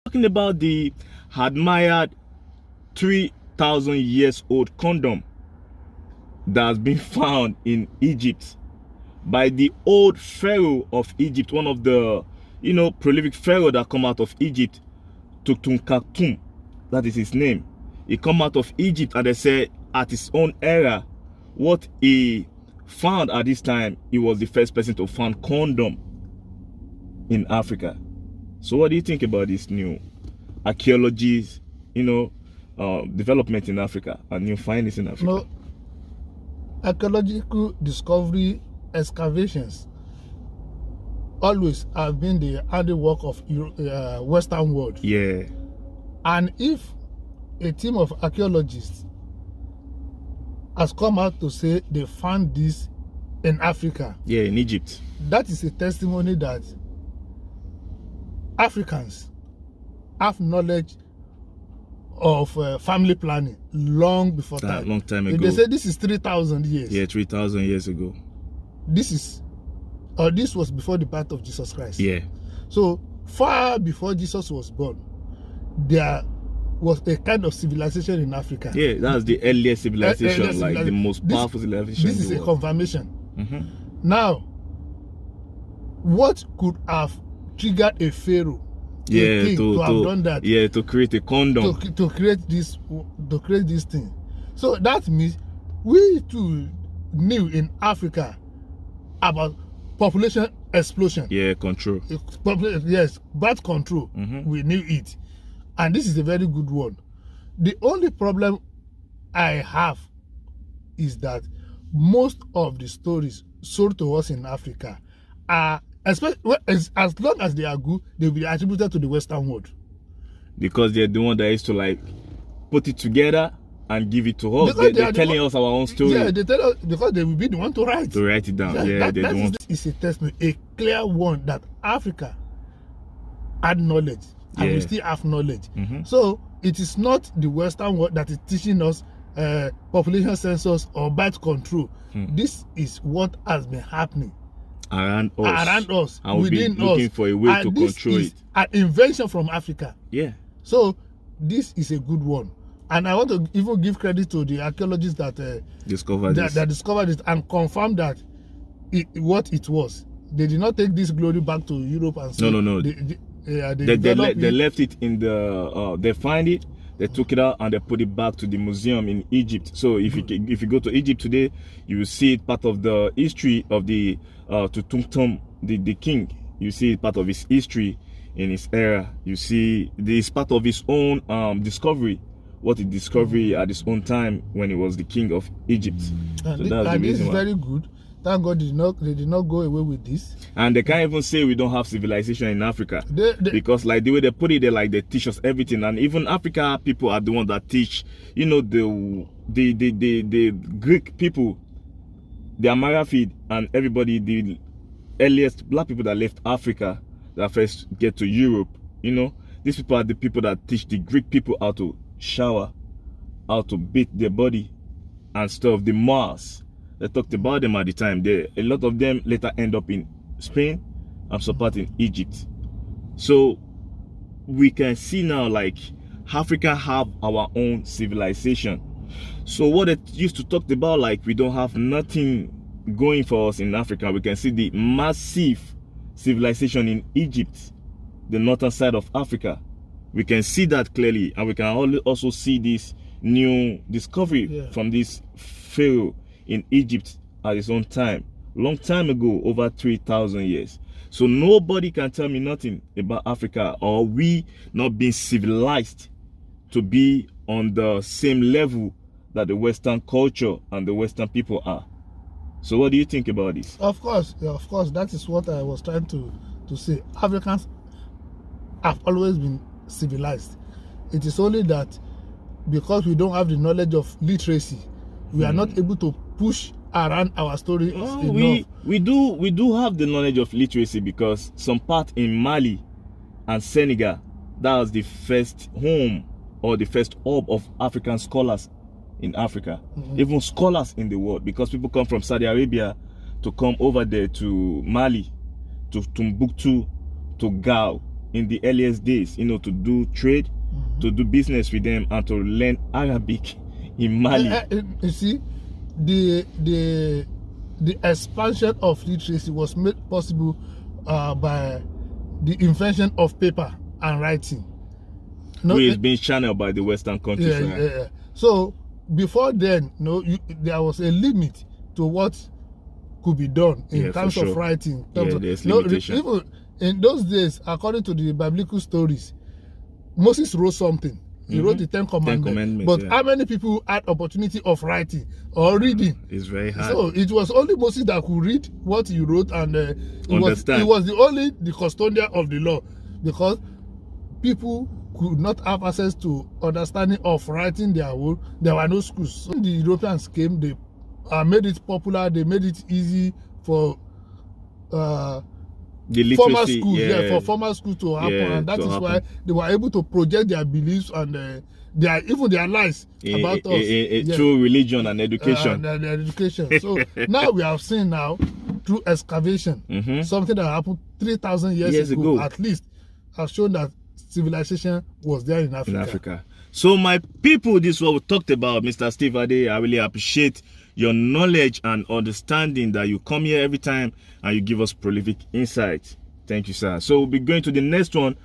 Talking about the admired 3,000 years old condom that has been found in Egypt by the old pharaoh of Egypt, one of the prolific pharaoh that come out of Egypt, Tutankhamun. That is his name. He come out of Egypt, and they say at his own era, what he found at this time, he was the first person to find condom in Africa. So what do you think about this new archaeologies, development in Africa and new findings in Africa? No, archaeological discovery excavations always have been the handiwork of Western world. Yeah. And if a team of archaeologists has come out to say they found this in Africa, yeah, in Egypt, that is a testimony that Africans have knowledge of family planning long before time. Long time ago. They say this is 3,000 years. Yeah, 3,000 years ago. This was before the birth of Jesus Christ. Yeah. So far before Jesus was born, there was a kind of civilization in Africa. Yeah, that's the earliest civilization, like the most powerful civilization. This is a confirmation. Now, what could have triggered a pharaoh, a king, to have done that? Yeah, to create a condom. To create this thing. So that means we too knew in Africa about population explosion. Yeah, control. Yes, birth control. We knew it. And this is a very good one. The only problem I have is that most of the stories sold to us in Africa are, especially as long as they are good, they will be attributed to the Western world. Because they're the one that used to like put it together and give it to us. They're telling us our own story. Yeah, they tell us because they will be the one to write. To write it down. Yeah, that is a testament, a clear one that Africa had knowledge. And we still have knowledge. So it is not the Western world that is teaching us population census or birth control. This is what has been happening around us, and within us, looking for a way and to control it. An invention from Africa. Yeah. So this is a good one, and I want to even give credit to the archaeologists that discovered it and confirmed that what it was. They did not take this glory back to Europe and say no. They left it in the they find it, they took it out and they put it back to the museum in Egypt. So if you go to Egypt today, you will see it part of the history of the Tutankhamun, the king. You see it part of his history in his era. You see this part of his own discovery, what he discovered at his own time when he was the king of Egypt. And this is very good. Thank God they did not go away with this. And they can't even say we don't have civilization in Africa. Because like the way they put it, they teach us everything. And even Africa people are the ones that teach, the Greek people, the Amarafid and everybody, the earliest black people that left Africa that first get to Europe. These people are the people that teach the Greek people how to shower, how to beat their body and stuff, the Mars. They talked about them at the time. A lot of them later end up in Spain and some part in Egypt. So we can see now like Africa have our own civilization. So what it used to talk about, like we don't have nothing going for us in Africa, we can see the massive civilization in Egypt, the northern side of Africa. We can see that clearly, and we can also see this new discovery from this pharaoh in Egypt at his own time, long time ago, over 3,000 years. So nobody can tell me nothing about Africa, or we not being civilized to be on the same level that the Western culture and the Western people are. So what do you think about this? Of course, that is what I was trying to say. Africans have always been civilized. It is only that because we don't have the knowledge of literacy, we are not able to push around our story enough. We do have the knowledge of literacy, because some part in Mali and Senegal, that was the first home or the first hub of African scholars in Africa, even scholars in the world, because people come from Saudi Arabia to come over there to Mali, to Timbuktu, to Gao, in the earliest days, you know, to do trade, to do business with them, and to learn Arabic in Mali. You see, the expansion of literacy was made possible by the invention of paper and writing. Which is being channeled by the Western countries. Yeah. So before then, there was a limit to what could be done in terms of writing. There's limitation. Even in those days, according to the biblical stories, Moses wrote something. He wrote the Ten Commandments. But how many people had opportunity of writing or reading? It's very hard. So it was only Moses that could read what he wrote, and he was the custodian of the law, because people could not have access to understanding of writing their own. There were no schools. So when the Europeans came, they made it popular. They made it easy for the formal literacy, schools, for formal schools to happen, and that is why they were able to project their beliefs and even their lies about us through religion and education. So now we have seen through excavation, something that happened 3,000 years ago at least, has shown that civilization was there in Africa. So my people, this is what we talked about, Mr. Steve Ade. I really appreciate your knowledge and understanding that you come here every time and you give us prolific insights. Thank you, sir. So we'll be going to the next one.